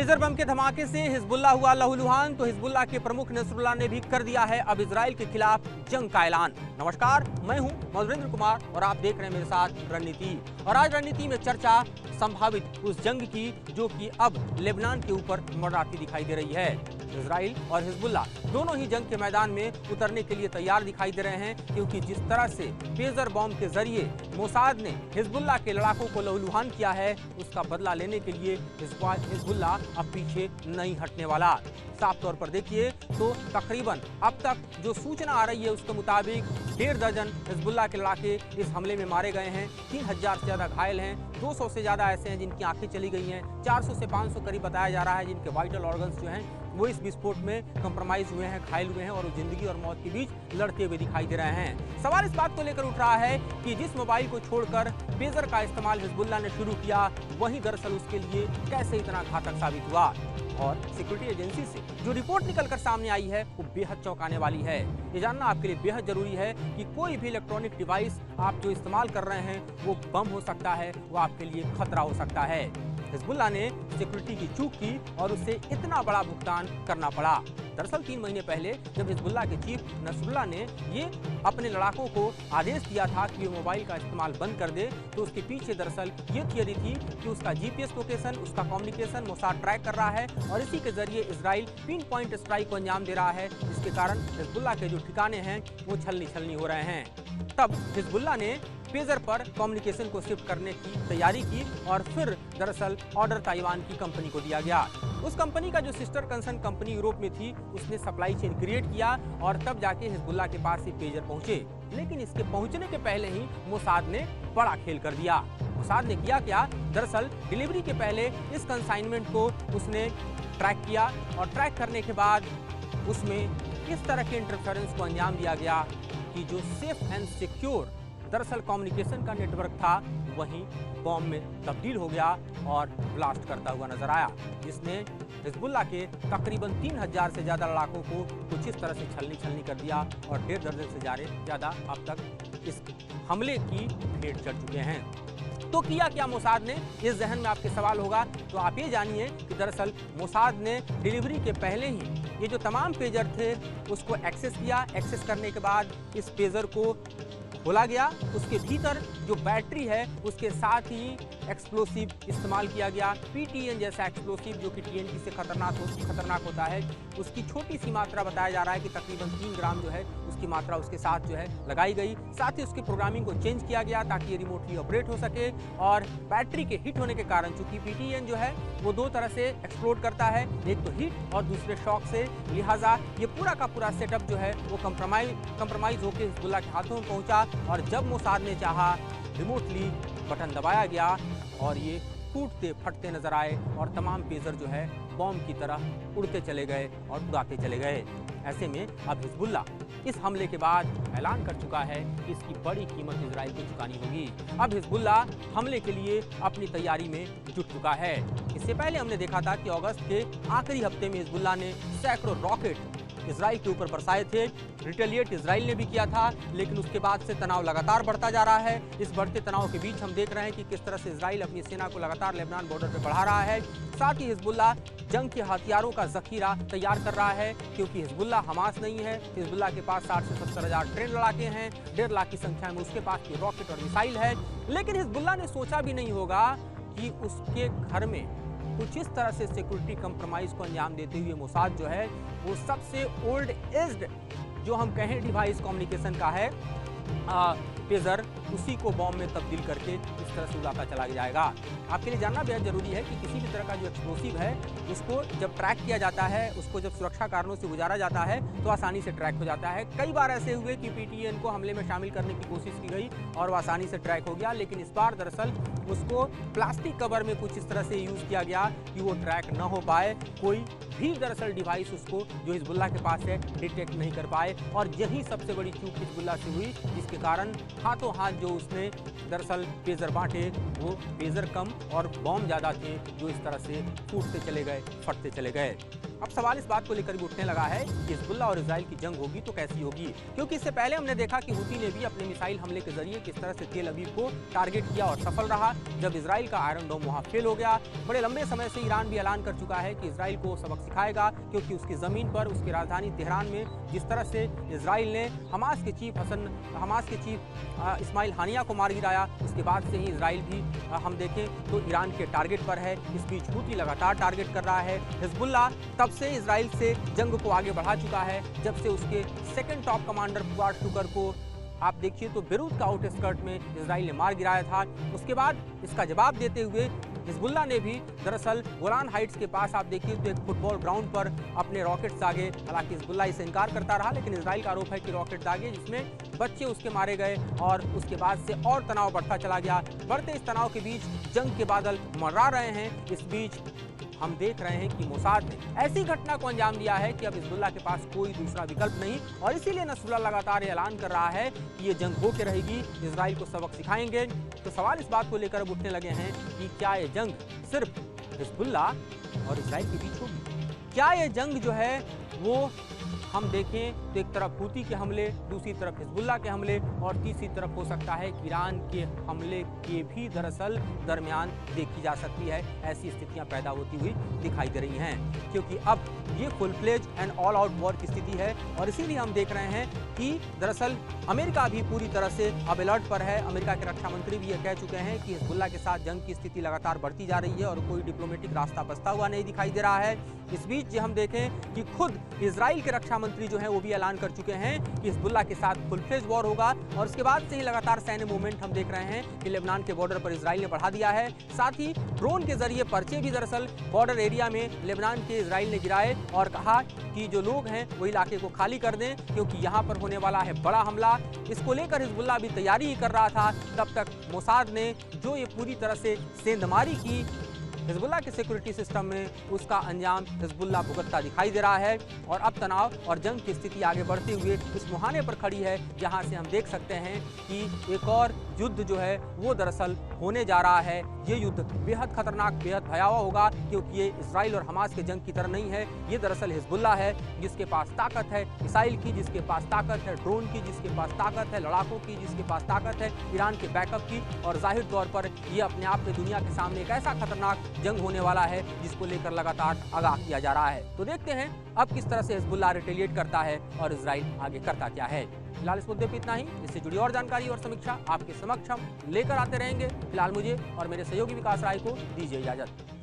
Pager बम के धमाके से हिजबुल्लाह हुआ लहूलुहान, तो हिजबुल्लाह के प्रमुख नसरुल्लाह ने भी कर दिया है अब इजराइल के खिलाफ जंग का ऐलान। नमस्कार, मैं हूं मधुरेंद्र कुमार और आप देख रहे हैं मेरे साथ रणनीति। और आज रणनीति में चर्चा संभावित उस जंग की जो कि अब लेबनान के ऊपर मंडराती दिखाई दे रही है। इजराइल और हिजबुल्लाह दोनों ही जंग के मैदान में उतरने के लिए तैयार दिखाई दे रहे हैं, क्योंकि जिस तरह से पेजर बॉम्ब के जरिए मोसाद ने हिजबुल्लाह के लड़ाकों को लहूलुहान किया है, उसका बदला लेने के लिए हिजबुल्लाह अब पीछे नहीं हटने वाला। साफ तौर पर देखिए तो तकरीबन अब तक जो सूचना आ रही है उसके मुताबिक 1.5 दर्जन हिजबुल्लाह के लड़ाके इस हमले में मारे गए हैं, 3000 से ज्यादा घायल हैं, 200 से ज्यादा ऐसे हैं जिनकी आंखें चली गई हैं, 400 से 500 करीब बताया जा रहा है जिनके वाइटल ऑर्गन्स जो हैं वो इस विस्फोट में कंप्रोमाइज हुए हैं, घायल हुए हैं और जिंदगी और मौत के बीच लड़ते हुए दिखाई दे रहे हैं। सवाल इस बात को लेकर उठ रहा है कि जिस मोबाइल को छोड़कर पेजर का इस्तेमाल हिजबुल्लाह ने शुरू किया, वही दरअसल उसके लिए कैसे इतना घातक साबित हुआ। और सिक्योरिटी एजेंसी से जो रिपोर्ट निकलकर सामने आई है वो बेहद चौंकाने वाली है। ये जानना आपके लिए बेहद जरूरी है कि कोई भी इलेक्ट्रॉनिक डिवाइस आप जो इस्तेमाल कर रहे हैं वो बम हो सकता है, वो आपके लिए खतरा हो सकता है। हिजबुल्लाह ने सिक्योरिटी की चूक की और उसे इतना बड़ा भुगतान करना पड़ा। दरअसल 3 महीने पहले जब हिजबुल्लाह के चीफ नसरुल्लाह ने ये अपने लड़ाकों को आदेश दिया था कि वो मोबाइल का इस्तेमाल बंद कर दे, तो उसके पीछे दरअसल ये थियरी थी कि उसका जीपीएस लोकेशन, उसका कम्युनिकेशन मोसाद ट्रैक कर रहा है और इसी के जरिए इजराइल पिन पॉइंट स्ट्राइक को अंजाम दे रहा है, जिसके कारण हिजबुल्लाह के जो ठिकाने हैं वो छलनी हो रहे हैं। तब हिजबुल्लाह ने पेजर पर कम्युनिकेशन को शिफ्ट करने की तैयारी की और फिर दरअसल ऑर्डर ताइवान की कंपनी को दिया गया। उस कंपनी का जो सिस्टर कंसर्न कंपनी यूरोप में थी उसने सप्लाई चेन क्रिएट किया और तब जाके हिजबुल्लाह के पास ये पेजर पहुंचे। लेकिन इसके पहुंचने के पहले ही मोसाद ने बड़ा खेल कर दिया। मोसाद ने किया क्या, दरअसल डिलीवरी के पहले इस कंसाइनमेंट को उसने ट्रैक किया और ट्रैक करने के बाद उसमें इस तरह के इंटरफेरेंस को अंजाम दिया गया कि जो सेफ एंड सिक्योर दरअसल कम्युनिकेशन का नेटवर्क था वहीं बॉम्ब में तब्दील हो गया और ब्लास्ट करता हुआ नजर आया, जिसने हिजबुल्लाह के तकरीबन 3000 से ज्यादा लड़ाकों को कुछ इस तरह से छलनी कर दिया और 1.5 दर्जन से ज्यादा अब तक इस हमले की भेंट चढ़ चुके हैं। तो किया क्या मोसाद ने, इस जहन में आपके सवाल होगा, तो आप ये जानिए कि दरअसल मोसाद ने डिलीवरी के पहले ही ये जो तमाम पेजर थे उसको एक्सेस किया। एक्सेस करने के बाद इस पेजर को खोला गया, उसके भीतर जो बैटरी है उसके साथ ही एक्सप्लोसिव इस्तेमाल किया गया, पीटीएन जैसा एक्सप्लोसिव जो कि टीएनटी से खतरनाक होता है। उसकी छोटी सी मात्रा बताया जा रहा है कि तकरीबन 3 ग्राम जो है उसकी मात्रा उसके साथ जो है लगाई गई। साथ ही उसकी प्रोग्रामिंग को चेंज किया गया ताकि ये रिमोटली ऑपरेट हो सके। और बैटरी के हिट होने के कारण, चूंकि पीटीएन जो है वो 2 तरह से एक्सप्लोड करता है, एक तो हीट और दूसरे शॉक से, लिहाजा ये पूरा का पूरा सेटअप जो है वो कंप्रोमाइज होकर हिजबुल्लाह के हाथों में पहुंचा। और जब मोसाद ने चाहा, रिमोटली बटन दबाया गया और ये टूटते फटते नजर आए और तमाम पेजर जो है बॉम्ब की तरह उड़ते चले गए और उड़ाते चले गए। ऐसे में अब हिजबुल्लाह इस हमले के बाद ऐलान कर चुका है कि इसकी बड़ी कीमत इजराइल को चुकानी होगी। अब हिजबुल्लाह हमले के लिए अपनी तैयारी में जुट चुका है। इससे पहले हमने देखा था कि अगस्त के आखिरी हफ्ते में हिजबुल्लाह ने सैकड़ों रॉकेट इजराइल के ऊपर बरसाए थे। रिटेलिएट इजराइल ने भी किया था, लेकिन उसके बाद से तनाव लगातार बढ़ता जा रहा है। इस बढ़ते तनाव के बीच हम देख रहे हैं कि किस तरह से इजराइल अपनी सेना को लगातार लेबनान बॉर्डर पर बढ़ा रहा है। साथ ही हिजबुल्लाह जंग के हथियारों का जखीरा तैयार कर रहा है, क्योंकि हिजबुल्लाह हमास नहीं है। हिजबुल्लाह के पास 60 से 70 हजार ट्रेन लड़ाके हैं, 1.5 लाख की संख्या में उसके पास भी रॉकेट और मिसाइल है। लेकिन हिजबुल्लाह ने सोचा भी नहीं होगा कि उसके घर में कुछ इस तरह से सिक्योरिटी कंप्रोमाइज को अंजाम देते हुए मोसाद जो है वो सबसे ओल्ड एज्ड जो हम कहें डिवाइस कम्युनिकेशन का है पेजर, उसी को बॉम्ब में तब्दील करके इस तरह से उड़ाता चला जाएगा। आपके लिए जानना बेहद जरूरी है कि किसी भी तरह का जो एक्सप्लोसिव है उसको जब ट्रैक किया जाता है, उसको जब सुरक्षा कारणों से गुजारा जाता है तो आसानी से ट्रैक हो जाता है। कई बार ऐसे हुए कि पीटीएन को हमले में शामिल करने की कोशिश की गई और वो आसानी से ट्रैक हो गया, लेकिन इस बार दरअसल उसको प्लास्टिक कवर में कुछ इस तरह से यूज किया गया कि वो ट्रैक न हो पाए, कोई भी दरअसल डिवाइस उसको जो हिजबुल्लाह के पास है डिटेक्ट नहीं कर पाए। और यही सबसे बड़ी चूक हिजबुल्लाह से हुई, जिसके कारण हाथों हाथ जो उसने दरअसल पेजर बांटे वो पेजर कम और बॉम्ब ज़्यादा थे जो इस तरह से फूटते चले गए, फटते चले गए। अब सवाल इस बात को लेकर भी उठने लगा है कि हिजबुल्लाह और इजराइल की जंग होगी तो कैसी होगी, क्योंकि इससे पहले हमने देखा कि हुती ने भी अपने मिसाइल हमले के जरिए किस तरह से तेल अवीव को टारगेट किया और सफल रहा। जब इजराइल का आयरन डोम वहां फेल हो गया, बड़े लंबे समय से ईरान भी ऐलान कर चुका है कि इजराइल को सबक सिखाएगा, क्योंकि उसकी जमीन पर, उसकी राजधानी तेहरान में जिस तरह से इजराइल ने हमास के चीफ इस्माइल हानिया को मार गिराया, उसके बाद से ही इजराइल भी हम देखें तो ईरान के टारगेट पर है। इस बीच हुती लगातार टारगेट कर रहा है। हिजबुल्लाह तब से इजराइल से जंग को आगे बढ़ा चुका है, जब से उसके सेकंड टॉप कमांडर फुआद शुकर को आप देखिए तो बेरूत का आउटस्कर्ट में इजराइल ने मार गिराया था। उसके बाद इसका जवाब देते हुए हिजबुल्लाह ने भी दरअसल गोलान हाइट्स के पास आप देखिए तो एक फुटबॉल ग्राउंड पर अपने रॉकेट्स दागे। हालांकि हिजबुल्लाह इसे इनकार करता रहा, लेकिन इजराइल का आरोप है कि रॉकेट दागे जिसमें बच्चे उसके मारे गए और उसके बाद से और तनाव बढ़ता चला गया। बढ़ते इस तनाव के बीच जंग के बादल मंडरा रहे हैं। इस बीच हम देख रहे हैं कि मोसाद ने ऐसी घटना को अंजाम दिया है कि अब हिजबुल्लाह के पास कोई दूसरा विकल्प नहीं, और इसीलिए नसरुल्लाह लगातार ऐलान कर रहा है कि ये जंग होके रहेगी, इजराइल को सबक सिखाएंगे। तो सवाल इस बात को लेकर अब उठने लगे हैं कि क्या ये जंग सिर्फ हिजबुल्लाह और इजराइल के बीच होगी? क्या ये जंग जो है वो हम देखें तो एक तरफ हुती के हमले, दूसरी तरफ हिजबुल्लाह के हमले, और तीसरी तरफ हो सकता है कि ईरान के हमले के भी दरअसल दरमियान देखी जा सकती है। ऐसी स्थितियां पैदा होती हुई दिखाई दे रही हैं, क्योंकि अब ये full fledge and all out war की स्थिति है। और इसीलिए हम देख रहे हैं कि दरअसल अमेरिका भी पूरी तरह से अब अलर्ट पर है। अमेरिका के रक्षा मंत्री भी ये कह चुके हैं कि हिजबुल्लाह के साथ जंग की स्थिति लगातार बढ़ती जा रही है और कोई डिप्लोमेटिक रास्ता बचता हुआ नहीं दिखाई दे रहा है। इस बीच हम देखें कि खुद इजराइल के रक्षा मंत्री जो है वो भी ऐलान कर चुके हैं कि हिजबुल्लाह के साथ फुल फ्लेज वॉर होगा, और उसके बाद से ही लगातार सैन्य मूवमेंट हम देख रहे हैं कि लेबनान के बॉर्डर पर इजराइल ने बढ़ा दिया है। साथ ही ड्रोन के जरिए पर्चे भी दरअसल बॉर्डर एरिया में लेबनान के इजराइल ने गिराए और कहा कि जो लोग हैं वो इलाके को खाली कर दें, क्योंकि यहाँ पर होने वाला है बड़ा हमला। इसको लेकर हिजबुल्लाह भी तैयारी ही कर रहा था। तब तक मोसाद ने जो ये पूरी तरह से सेंधमारी की हिजबुल्लाह के सिक्योरिटी सिस्टम में, उसका अंजाम हिजबुल्लाह भुगतता दिखाई दे रहा है। और अब तनाव और जंग की स्थिति आगे बढ़ते हुए इस मुहाने पर खड़ी है, जहां से हम देख सकते हैं कि एक और युद्ध जो है वो दरअसल होने जा रहा है। ये युद्ध बेहद खतरनाक, बेहद भयावह होगा, क्योंकि ये इजराइल और हमास के जंग की तरह नहीं है। ये दरअसल हिजबुल्लाह है जिसके पास ताकत है मिसाइल की, जिसके पास ताकत है ड्रोन की, जिसके पास ताकत है लड़ाकों की, जिसके पास ताकत है ईरान के बैकअप की। और जाहिर तौर पर ये अपने आप में दुनिया के सामने एक ऐसा खतरनाक जंग होने वाला है जिसको लेकर लगातार आगाह किया जा रहा है। तो देखते हैं अब किस तरह से हिजबुल्लाह रिटेलिएट करता है और इजराइल आगे करता क्या है। फिलहाल इस मुद्दे पे इतना ही। इससे जुड़ी और जानकारी और समीक्षा आपके समक्ष हम लेकर आते रहेंगे। फिलहाल मुझे और मेरे सहयोगी विकास राय को दीजिए इजाजत।